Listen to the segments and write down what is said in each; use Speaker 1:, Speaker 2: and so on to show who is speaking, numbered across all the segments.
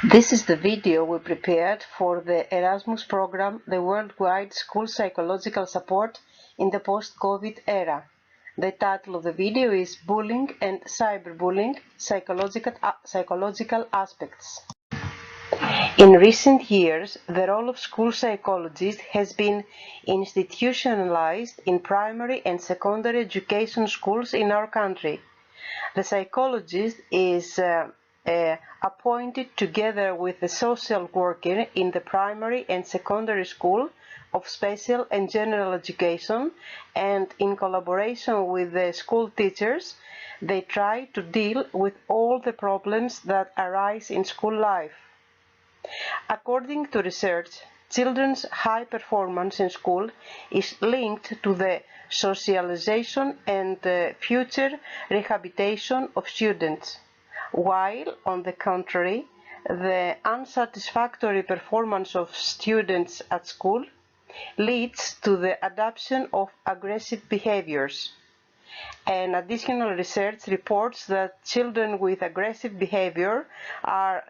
Speaker 1: This is the video we prepared for the Erasmus program, the Worldwide School Psychological Support in the Post-COVID Era. The title of the video is Bullying and Cyberbullying, Psychological Aspects. In recent years, the role of school psychologists has been institutionalized in primary and secondary education schools in our country. The psychologist is appointed together with the social worker in the primary and secondary school of special and general education, and in collaboration with the school teachers, they try to deal with all the problems that arise in school life. According to research, children's high performance in school is linked to the socialization and future rehabilitation of students, while, on the contrary, the unsatisfactory performance of students at school leads to the adoption of aggressive behaviors. And additional research reports that children with aggressive behavior are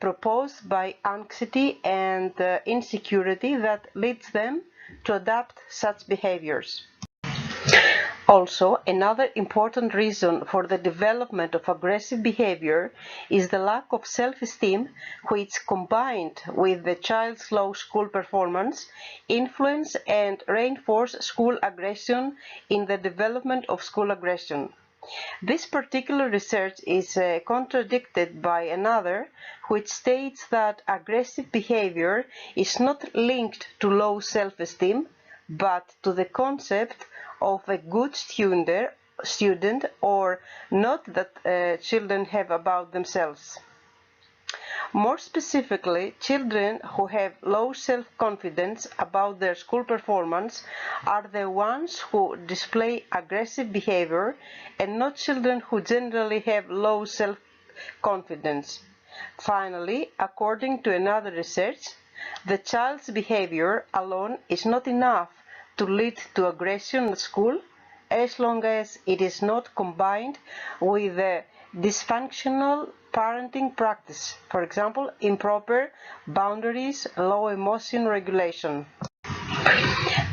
Speaker 1: proposed by anxiety and insecurity that leads them to adopt such behaviors. Also, another important reason for the development of aggressive behavior is the lack of self-esteem, which, combined with the child's low school performance, influence and reinforce school aggression in the development of school aggression. This particular research is contradicted by another, which states that aggressive behavior is not linked to low self-esteem, but to the concept of a good student or not that children have about themselves. More specifically, children who have low self-confidence about their school performance are the ones who display aggressive behavior, and not children who generally have low self-confidence. Finally, according to another research, the child's behavior alone is not enough to lead to aggression at school, as long as it is not combined with a dysfunctional parenting practice, for example, improper boundaries, low emotion regulation.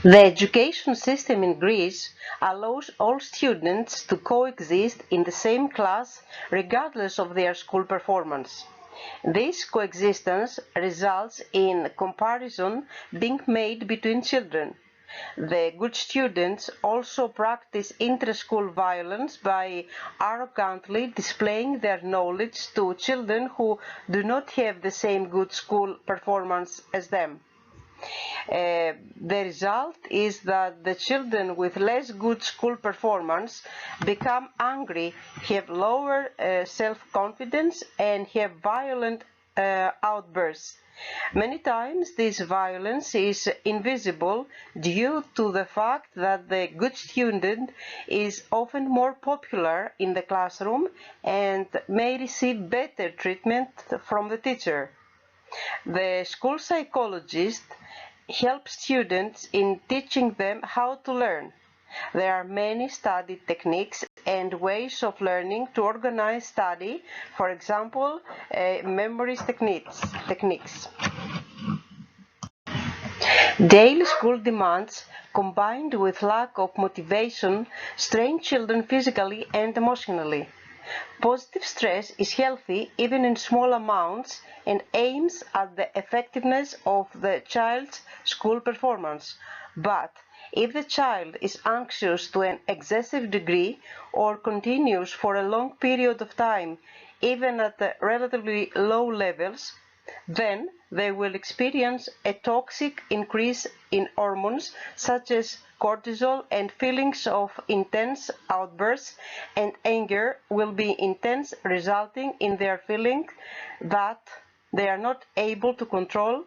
Speaker 1: The education system in Greece allows all students to coexist in the same class regardless of their school performance. This coexistence results in comparison being made between children. The good students also practice inter-school violence by arrogantly displaying their knowledge to children who do not have the same good school performance as them. The result is that the children with less good school performance become angry, have lower self-confidence, and have violent outbursts. Many times this violence is invisible due to the fact that the good student is often more popular in the classroom and may receive better treatment from the teacher. The school psychologist helps students in teaching them how to learn. There are many study techniques and ways of learning to organize study, for example, memory techniques. Daily school demands combined with lack of motivation strain children physically and emotionally. Positive stress is healthy even in small amounts and aims at the effectiveness of the child's school performance. But if the child is anxious to an excessive degree or continues for a long period of time, even at relatively low levels, then they will experience a toxic increase in hormones such as cortisol, and feelings of intense outbursts and anger will be intense, resulting in their feeling that they are not able to control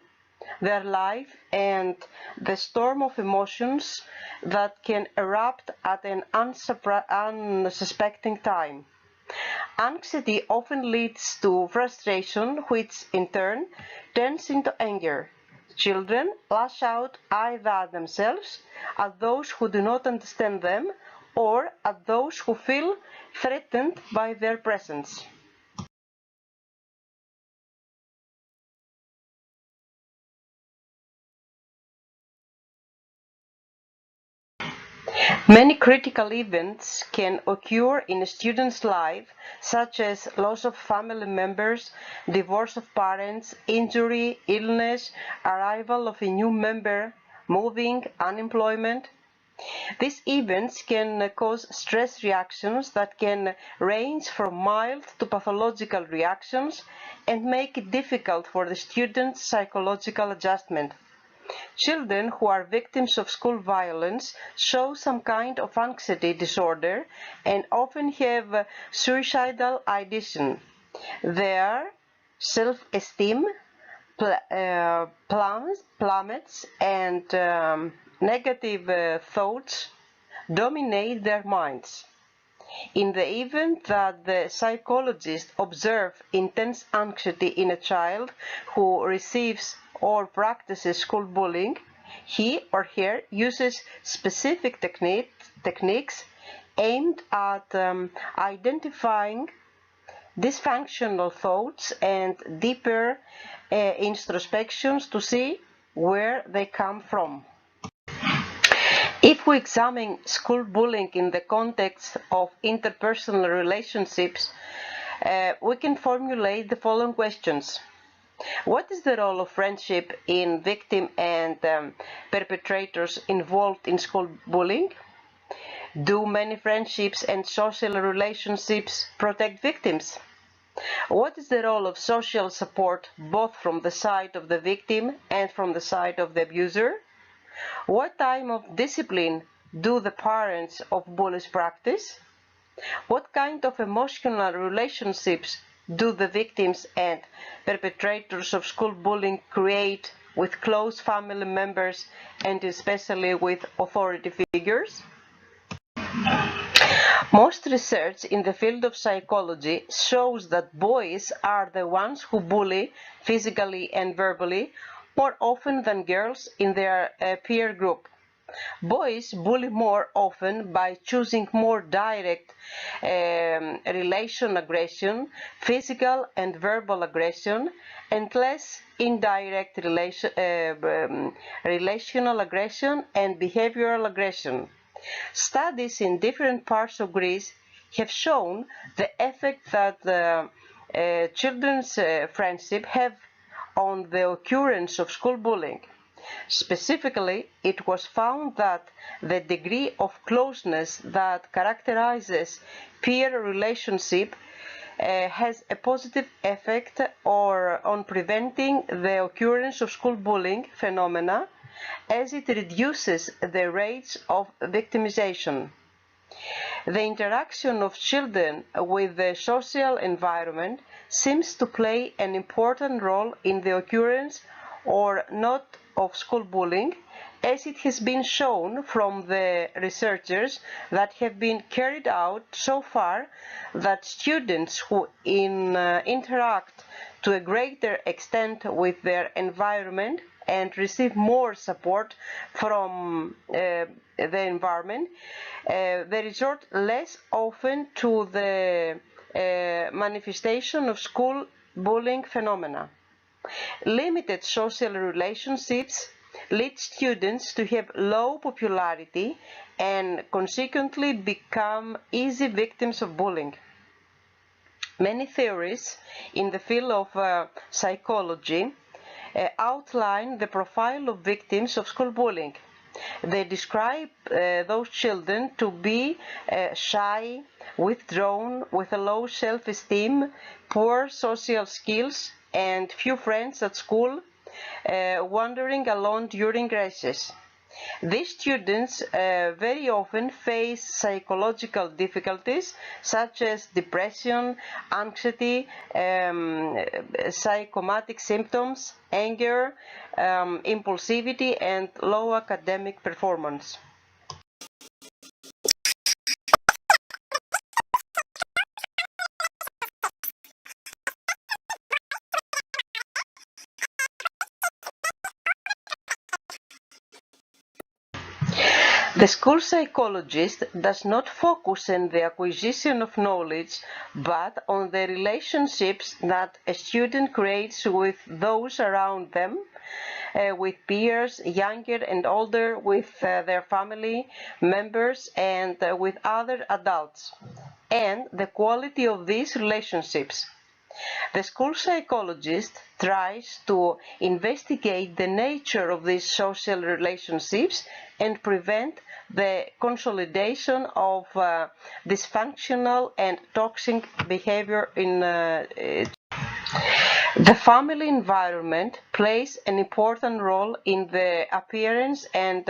Speaker 1: their life and the storm of emotions that can erupt at an unsuspecting time. Anxiety often leads to frustration, which in turn turns into anger. Children lash out either at themselves, at those who do not understand them, or at those who feel threatened by their presence. Many critical events can occur in a student's life, such as loss of family members, divorce of parents, injury, illness, arrival of a new member, moving, unemployment. These events can cause stress reactions that can range from mild to pathological reactions and make it difficult for the student's psychological adjustment. Children who are victims of school violence show some kind of anxiety disorder and often have suicidal ideation. Their self-esteem plummets and negative thoughts dominate their minds. In the event that the psychologist observes intense anxiety in a child who receives or practices school bullying, he or her uses specific techniques aimed at identifying dysfunctional thoughts and deeper introspections to see where they come from. If we examine school bullying in the context of interpersonal relationships, we can formulate the following questions. What is the role of friendship in victim and perpetrators involved in school bullying? Do many friendships and social relationships protect victims? What is the role of social support both from the side of the victim and from the side of the abuser? What type of discipline do the parents of bullies practice? What kind of emotional relationships do the victims and perpetrators of school bullying create with close family members and especially with authority figures? Most research in the field of psychology shows that boys are the ones who bully physically and verbally more often than girls in their peer group. Boys bully more often by choosing more direct relation aggression, physical and verbal aggression, and less indirect relational aggression and behavioral aggression. Studies in different parts of Greece have shown the effect that children's friendship have on the occurrence of school bullying. Specifically, it was found that the degree of closeness that characterizes peer relationship has a positive effect on preventing the occurrence of school bullying phenomena as it reduces the rates of victimization. The interaction of children with the social environment seems to play an important role in the occurrence or not of school bullying, as it has been shown from the researchers that have been carried out so far that students who interact to a greater extent with their environment and receive more support from the environment, they resort less often to the manifestation of school bullying phenomena. Limited social relationships lead students to have low popularity and consequently become easy victims of bullying. Many theories in the field of psychology outline the profile of victims of school bullying. They describe those children to be shy, withdrawn, with a low self-esteem, poor social skills, and few friends at school, wandering alone during recess. These students very often face psychological difficulties such as depression, anxiety, psychosomatic symptoms, anger, impulsivity, and low academic performance. The school psychologist does not focus on the acquisition of knowledge, but on the relationships that a student creates with those around them, with peers, younger and older, with their family members, and with other adults, and the quality of these relationships. The school psychologist tries to investigate the nature of these social relationships and prevent the consolidation of dysfunctional and toxic behavior in the family environment plays an important role in the appearance and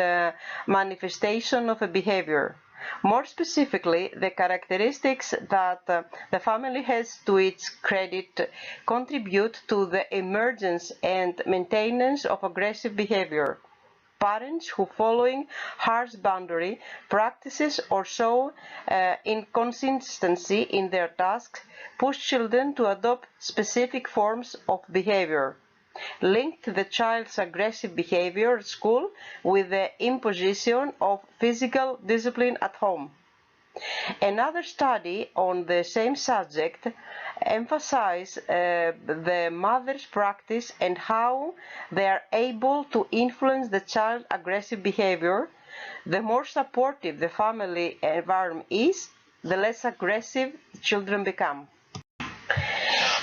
Speaker 1: manifestation of a behavior. More specifically, the characteristics that the family has to its credit contribute to the emergence and maintenance of aggressive behavior. Parents who, following harsh boundary practices or show inconsistency in their tasks, push children to adopt specific forms of behavior. Link the child's aggressive behavior at school with the imposition of physical discipline at home. Another study on the same subject emphasized the mother's practice and how they are able to influence the child's aggressive behavior. The more supportive the family environment is, the less aggressive children become.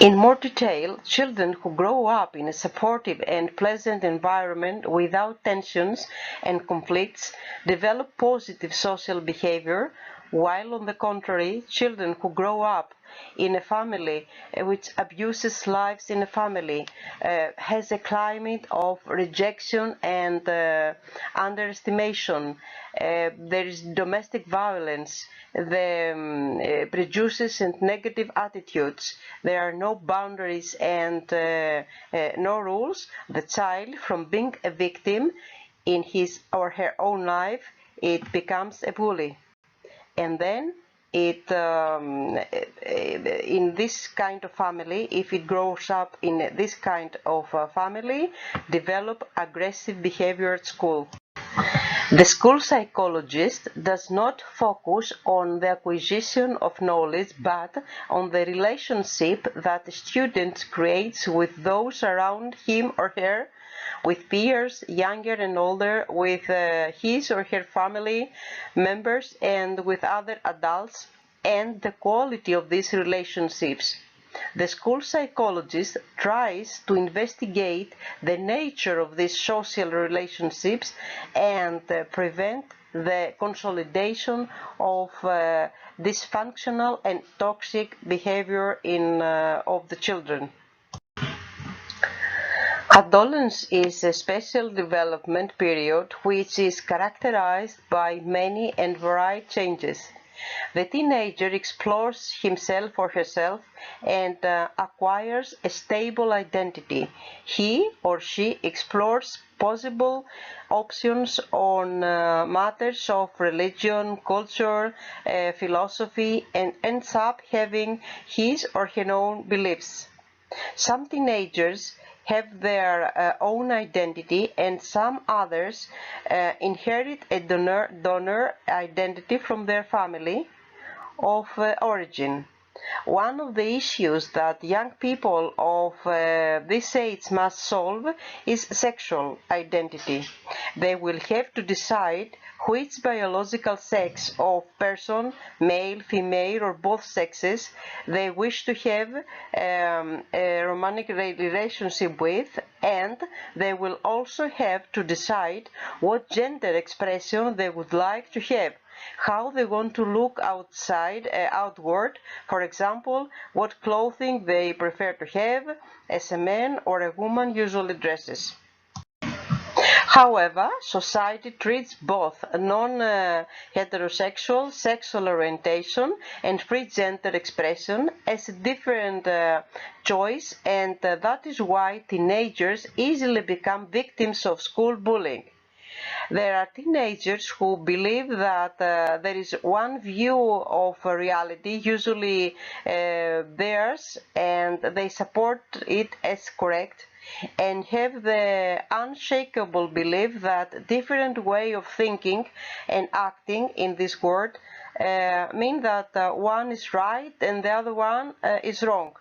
Speaker 1: In more detail, children who grow up in a supportive and pleasant environment without tensions and conflicts develop positive social behavior, while on the contrary, children who grow up in a family which abuses lives in a family, has a climate of rejection and underestimation. There is domestic violence, the prejudices and negative attitudes. There are no boundaries and no rules. The child, from being a victim in his or her own life, it becomes a bully. And then in this kind of family, if it grows up in this kind of family, develop aggressive behavior at school. The school psychologist does not focus on the acquisition of knowledge, but on the relationship that a student creates with those around him or her, with peers, younger and older, with his or her family members, and with other adults, and the quality of these relationships. The school psychologist tries to investigate the nature of these social relationships and prevent the consolidation of dysfunctional and toxic behavior of the children. Adolescence is a special development period which is characterized by many and varied changes. The teenager explores himself or herself and acquires a stable identity. He or she explores possible options on matters of religion, culture, philosophy, and ends up having his or her own beliefs. Some teenagers have their own identity, and some others inherit a donor identity from their family of origin. One of the issues that young people of this age must solve is sexual identity. They will have to decide which biological sex of person, male, female, or both sexes, they wish to have a romantic relationship with, and they will also have to decide what gender expression they would like to have, how they want to look outward, for example, what clothing they prefer to have as a man or a woman usually dresses. However, society treats both non-heterosexual sexual orientation and free gender expression as a different choice, and that is why teenagers easily become victims of school bullying. There are teenagers who believe that there is one view of reality, usually theirs, and they support it as correct, and have the unshakable belief that different way of thinking and acting in this world mean that one is right and the other one is wrong.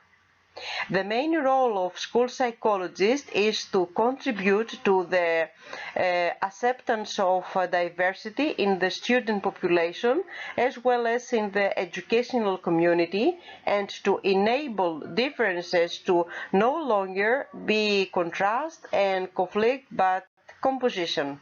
Speaker 1: The main role of school psychologists is to contribute to the acceptance of diversity in the student population as well as in the educational community, and to enable differences to no longer be contrast and conflict but composition.